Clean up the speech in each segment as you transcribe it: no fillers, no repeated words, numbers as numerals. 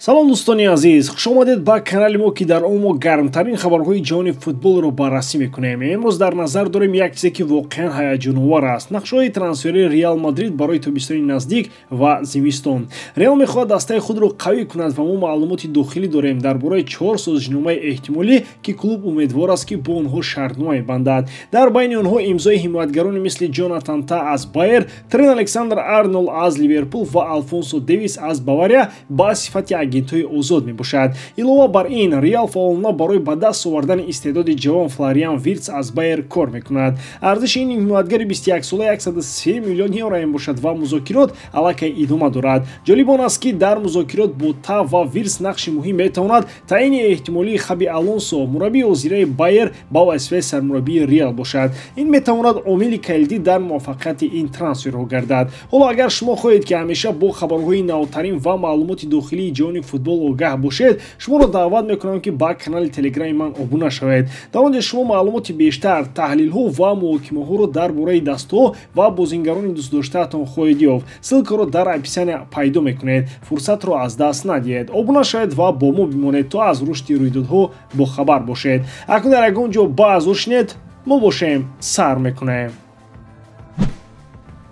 салом дӯстони азиз, хушомадед ба канали мо ки дар он мо гармтарин хабарҳои ҷаҳони футболро баррасӣ мекунем. Имрӯз дар назар дорем як чизе ки воқеан ҳаяҷоновар аст. Нақшаҳои трансферии Реал Мадрид барои тобистони наздик ва зимистон. Реал мехоҳад дастаи худро қавӣ кунад ва мо маълумоти дохилӣ дорем дар бораи 4 созишномаи эҳтимолӣ ки клуб умедвор аст ки бо онҳо шартнома мебандад. Дар байни онҳо имзои ҳимоятгарони мисли Ҷонатан Та аз Байер, Трент Александр-Арнолд аз Ливерпул ва Алфонсо Дэвис аз Бавария ба сифати агентҳои озод мебошад. Илова бар ин, Реал фаъолона барои ба даст овардани истеъдоди ҷавон Флориан Виртс аз Байер кор мекунад. Арзиши ин ҳимоятгари 21-сола 103 миллион евро мебошад ва музокирот аллакай идома дорад. ҷолиб он аст ки дар музокирот бо Та ва Виртс нақши муҳим метавонад таъини эҳтимолии Хаби Алонсо, мураббии ҳозираи Байер ба вазифаи сармураббии Реал бошад. Ин метавонад омили калидӣ дар муваффақияти ин трансферҳо гардад. ҳоло агар шумо хоҳед ки ҳамеша бо хабарҳои навтарин ва маълумоти дохилии ҷаҳони футбол огаҳ бошед, шуморо даъват мекунам ки ба канали телеграми ман обуна шавед. Дар он ҷо шумо маълумоти бештар, таҳлилҳо ва муҳокимаҳоро дар бораи дастҳо ва бозингарони дӯстдоштаатон хоҳед ёфт. ссилкаро дар описания пайдо мекунед. Фурсатро аз даст надиҳед. Обуна шавед ва бо мо бимонед то аз рушди рӯйдодҳо бохабар бошед. акнун дар ягон ҷо баъз шунед, мо бошем сар мекунем.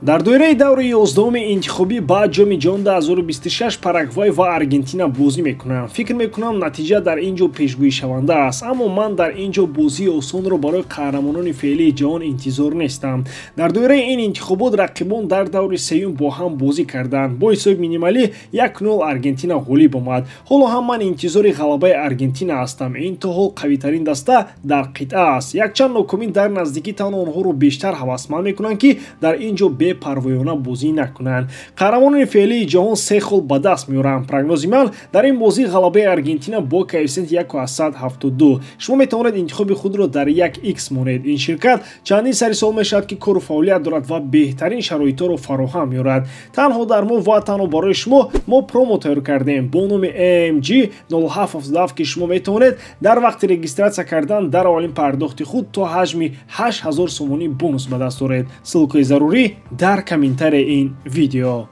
дар доираи даври 11-уми интихобӣ ба ҷоми ҷаҳон 2026 Парагвай ва Аргентина бозӣ мекунанд. фикр мекунам натиҷа дар ин ҷо пешгӯишаванда аст, аммо ман дар ин ҷо бозии осонро барои қаҳрамонони феълии ҷаҳон интизор нестам. дар доираи ин интихобот рақибон дар даври сеюм бо ҳам бозӣ карданд. бо ҳисоби минималӣ 1-0 Аргентина ғолиб омад. ҳоло ҳам ман интизори ғалабаи Аргентина ҳастам. ин то ҳол қавитарин даста дар қитъа аст. якчанд нокомӣ дар наздикӣ танҳо онҳоро бештар ҳавасманд мекунанд ки дар ин ҷо парвоёна бозӣ накунанд. қаҳрамонони феълии ҷаҳон 3 хол ба даст меоранд. прогнози ман дар ин бозӣ ғалабаи Аргентина бо коэффициенти 1,72. шумо метавонед интихоби худро дар 1x монед. ин ширкат чандин сари сол мешавад ки кору фаъолият дорад ва беҳтарин шароитҳоро фароҳам меорад. танҳо дар мо ва танҳо барои шумо мо промо тайёр кардем бо номи AMG 0777 ки шумо метавонед дар вақти регистратсия кардан дар аввалин пардохти худ то ҳаҷми 8000 сомонӣ бонус ба даст оред. ссилкаи зарурӣ дар комментарии ин видео.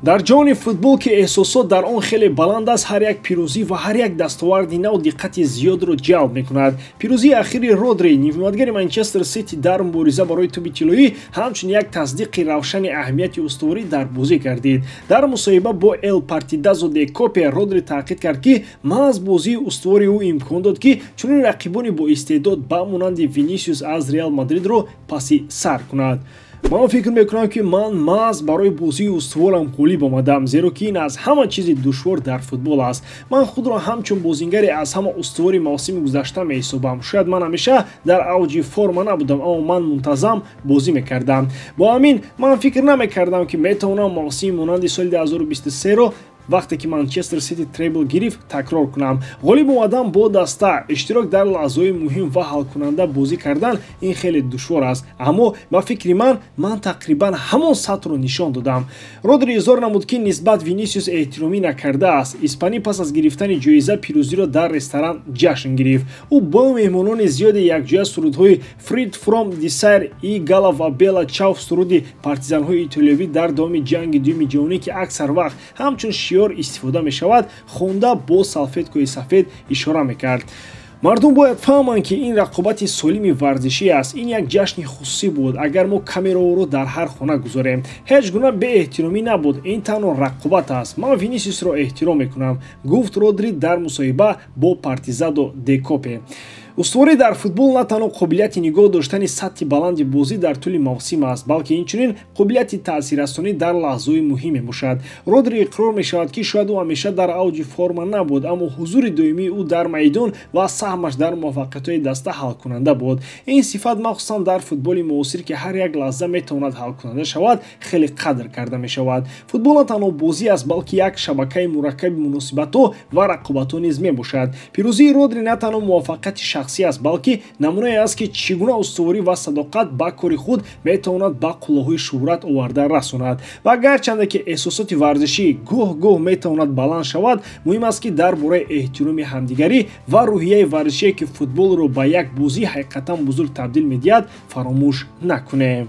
дар ҷоҳони футбол ки эҳсосот дар он хеле баланд аст, ҳар як пирӯзӣ ва ҳар як дастоварди нав диққати зиёдро ҷалб мекунад. пирӯзии ахири РОДРИ, ҳимоятгари Манчестер Сити дар мубориза барои тӯби тиллоӣ ҳамчун як тасдиқи равшани аҳамияти устуворӣ дар бозӣ гардид. дар мусоҳиба бо Эл Партидазо де Копе РОДРИ таъқид кард ки маҳз бозии устувори ӯ имкон дод ки чунин рақибони боистеъдод ба монанди Винисиус аз Реал Мадридро паси сар кунад. ман фикр мекунам ки ман маҳз барои бозии устуворам ғолиб омадам, зеро ки ин аз ҳама чизи душвор дар футбол аст. ман худро ҳамчун бозингари аз ҳама устувори мавсими гузашта меҳисобам. шояд ман ҳамеша дар авҷи форма набудам, аммо ман мунтазам бозӣ мекардам. бо ҳамин ман фикр намекардам ки метавонам мавсими монанди соли 2023-ро вақте ки Манчестер Сити требл гирифт такрор кунам. ғолиб омадан бо даста, иштирок дар лаҳзаҳои муҳим ва ҳалкунанда бозӣ кардан ин хеле душвор аст, аммо ба фикри ман тақрибан ҳамон сатҳро нишон додам. РОДРИ изҳор намуд ки нисбат Винисиус эҳтиромӣ накардааст. испанӣ пас аз гирифтани ҷоиза пирӯзиро дар ресторан ҷашн гирифт. ӯ бо меҳмонони зиёди якҷоя сурудҳои Фрид Фром Дисайр и Гала ва Бела Чав суруди партизанҳои итолиёвӣ дар давоми ҷанги дуюми ҷаҳонӣ ки аксар вақт ҳамчун истифода мешавад, хонда бо салфеткаи сафед ишора мекард. мардум бояд фаҳманд ки ин рақобати солими варзишӣ аст. ин як ҷашни хусусӣ буд. агар мо камераҳоро дар ҳар хона гузорем, ҳеҷ гуна беэҳтиромӣ набуд. ин танҳо рақобат аст. ман Винисиусро эҳтиром мекунам, гуфт РОДРИ дар мусоҳиба бо Партизадо де Копе. устуворӣ дар футбол на танҳо қобилияти нигоҳ доштани сатҳи баланди бозӣ дар тӯли мавсим аст, балки инчунин қобилияти таъсиррасонӣ дар лаҳзаҳои муҳим мебошад. РОДРИ иқрор мешавад ки шояд ӯ ҳамеша дар авҷи форма набуд, аммо ҳузури доимии ӯ дар майдон ва саҳмаш дар муваффақиятҳои даста ҳалкунанда буд. ин сифат махсусан дар футболи муосир ки ҳар як лаҳза метавонад ҳалкунанда шавад, хеле қадр карда мешавад. футбол на танҳо бозӣ аст, балки як шабакаи мураккаби муносибатҳо ва рақобатҳо низ мебошад. пирӯзии РОДРИ на танҳо муваффақияти шахсӣ аст, балки намунае аст ки чӣ гуна устуворӣ ва садоқат ба кори худ метавонад ба қуллаҳои шӯҳрат оварда расонад. ва гарчанде ки эҳсосоти варзишӣ гоҳ-гоҳ метавонад баланд шавад, муҳим аст ки дар бораи эҳтироми ҳамдигарӣ ва рӯҳияи варзишие ки футболро ба як бозии ҳақиқатан бузург табдил медиҳад фаромӯш накунем.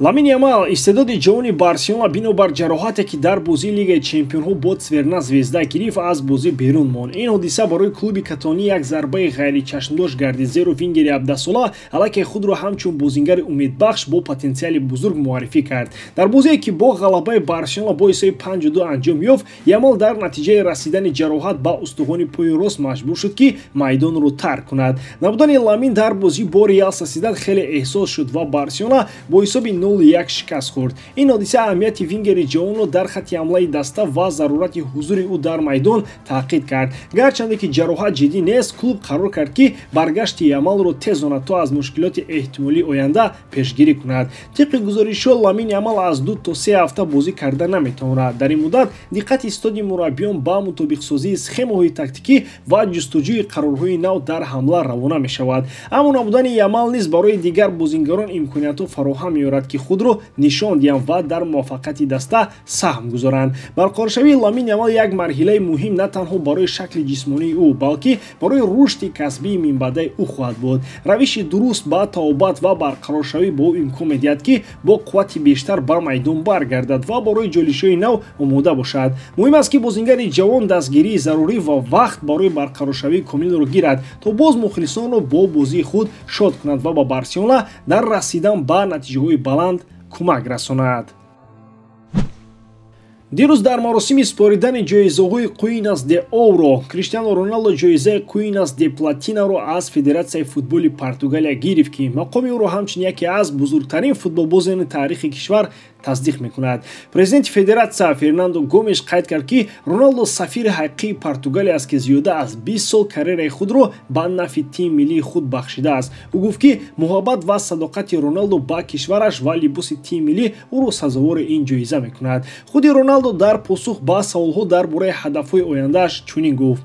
ламин ямал истеъдоди ҷавони барселона бинобар ҷароҳате ки дар бозии лигаи чемпионҳо бо цверна звезда гирифт аз бозӣ берун монд. Ин ҳодиса барои клуби катонӣ як зарбаи ғайричашмдош гардид, зеро вингери 17 сола аллакай худро ҳамчун бозингари умедбахш бо потенсиали бузург муаррифӣ кард. Дар бозие ки бо ғалабаи барселона бо исои 5-2 анҷом ёфт, ямал дар натиҷаи расидани ҷароҳат ба устухони пои рост маҷбур шуд ки майдонро тарк кунад. Набудани ламин дар бозӣ бо реал сосидад хеле эҳсос шуд ва барселона бо ҳисоби 0-1 шикаст хӯрд. Ин ҳодиса аҳамияти вингери ҷавонро дар хатти ҳамлаи даста ва зарурати ҳузури ӯ дар майдон таъқид кард. Гарчанде ки ҷароҳат ҷиддӣ нест, клуб қарор кард ки баргашти ямалро тезонад то аз мушкилоти эҳтимолии оянда пешгирӣ кунад. тибқи гузоришҳо ламин ямал аз 2 то 3 ҳафта бозӣ карда наметавонад. дар ин муддат диққати истоди мураббиён ба мутобиқсозии схемаҳои тактикӣ ва ҷустуҷӯи қарорҳои нав дар ҳамла равона мешавад. аммо набудани ямал низ барои дигар бозингарон имкониятҳо фароҳам меорад ки худро нишон диҳанд ва дар муваффақияти даста саҳм гузоранд. Барқароршавии ламин ямал як марҳилаи муҳим на танҳо барои шакли ҷисмонии ӯ, балки барои рушди касбии минбаъдаи ӯ хоҳад буд. равиши дуруст ба таобат ва барқароршавӣ ба ӯ имкон медиҳад ки бо қуввати бештар ба майдон баргардад ва барои ҷолишҳои нав омода бошад. муҳим аст ки бозингари ҷавон дастгирии зарурӣ ва вақт барои барқароршавии комилро гирад, то боз мухлисонро бо бозии худ шод кунад ва ба барселона дар расидан ба натиҷаҳои баланд кӯмак расонад. дирӯз дар маросими споридани ҷоизаҳои Queen's de Ouro Криштиану Роналду ҷоизаи Queen's de Platinaро аз Федератсияи футболи Португалия гирифт, ки мақоми ӯро ҳамчун яке аз бузургтарин футболбозони таърихи кишвар тасдиқ мекунад. Президенти федератсия Фернандо Гомеш қайд кард, ки Роналду сафири ҳақиқии Португалия аст, ки зиёда аз 20 сол карьераи худро ба нафи тими миллии худ бахшидааст. ӯ гуфт, ки муҳаббат ва садоқати Роналду ба кишвараш ва либоси тими миллӣ ӯро сазовори ин ҷоиза мекунад. худи Роналду дар посух ба саволҳо дар бораи ҳадафҳои ояндааш чунин гуфт: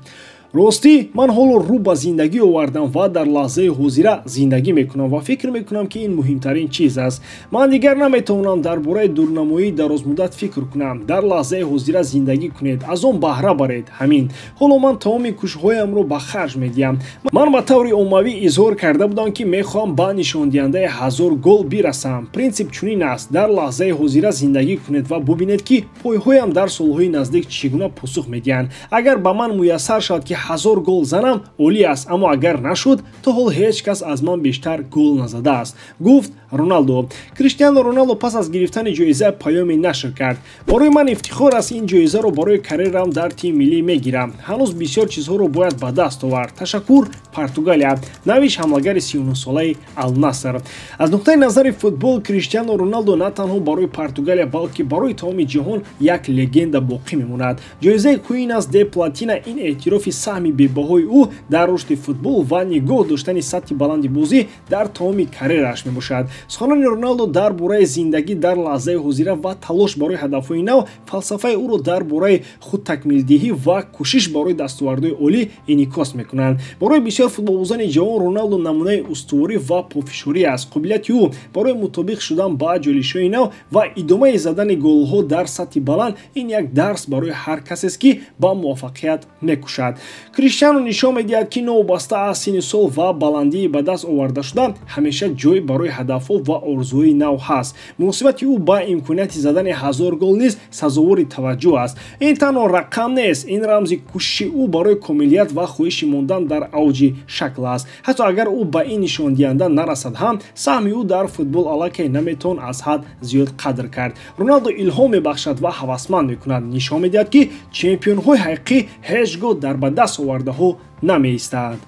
ростӣ, ман ҳоло рӯ ба зиндагӣ овардам ва дар лаҳзаи ҳозира зиндагӣ мекунам ва фикр мекунам, ки ин муҳимтарин чиз аст. ман дигар наметавонам дар бораи дурнамоии дарозмуддат фикр кунам. дар лаҳзаи ҳозира зиндагӣ кунед, аз он баҳра баред. ҳамин. ҳоло ман тамоми кӯшишҳоямро ба харҷ медиҳам. ман ба таври оммавӣ изҳор карда будам, ки мехоҳам ба нишондиҳандаи 1000 гол бирасам. принсип чунин аст: дар лаҳзаи ҳозира зиндагӣ кунед ва бубинед, ки пойҳоям дар солҳои наздик чӣ гуна посух медиҳанд. агар ба ман муяссар шавад, ки 1000 гол занам, олӣ аст, аммо агар нашуд, то ҳол ҳеҷ кас аз ман бештар гол назадааст, гуфт Роналду. Криштиану Роналду пас аз гирифтани ҷоиза паёме нашр кард: барои ман ифтихор аст ин ҷоизаро барои карьерам дар тими миллӣ мегирам. ҳанӯз бисёр чизҳоро бояд ба даст овард. ташаккур, Португалия. навиш ҳамлагари 39 солаи Ал-Наср. аз нуқтаи назари футбол, Криштиану Роналду на танҳо барои Португалия, балки барои тамоми ҷаҳон як легенда боқӣ мемонад. ҷоизаи Queen's de Platina ин эътирофи саҳми бебаҳои ӯ дар рушди футбол ва нигоҳ доштани сатҳи баланди бозӣ дар тамоми карьерааш мебошад. суханони Роналду дар бораи зиндагӣ дар лаҳзаи ҳозира ва талош барои ҳадафҳои нав фалсафаи ӯро дар бораи худтакмилдиҳӣ ва кӯшиш барои дастовардҳои олӣ инъикос мекунанд. барои бисёр футболбозони ҷавон Роналду намунаи устуворӣ ва пофишорӣ аст. қобилияти ӯ барои мутобиқ шудан ба ҷолишҳои нав ва идомаи задани голҳо дар сатҳи баланд ин як дарс барои ҳар касест, ки ба муваффақият мекӯшад. Криштиану нишон медиҳад, ки новобаста аз синни сол ва баландии ба даст овардашуда ҳамеша ҷой барои ҳадафҳо ва орзуҳои нав ҳаст. муносибати ӯ ба имконияти задани 1000 гол низ сазовори таваҷҷӯҳ аст. ин танҳо рақам нест, ин рамзи кӯшиши ӯ барои комилият ва хоҳиши мондан дар авҷи шакл аст. ҳатто агар ӯ ба ин нишондиҳанда нарасад ҳам, саҳми ӯ дар футбол аллакай наметавон аз ҳад зиёд қадр кард. Роналду илҳом мебахшад ва ҳавасманд мекунад. нишон медиҳад, ки чемпионҳои ҳақиқӣ ҳеҷ гоҳ дар ба даст овардаҳо намеистанд.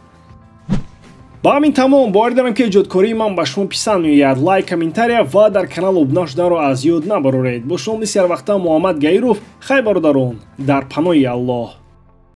ба ҳамин тамом боварӣ дорам, ки эҷодкории ман ба шумо писанд меояд. лайк, комментария ва дар канал обуна шуданро аз ёд набароред. бо шумо мисли ҳар вақта Муҳаммад Гаиров. хай бародарон, дар паноҳи Аллоҳ.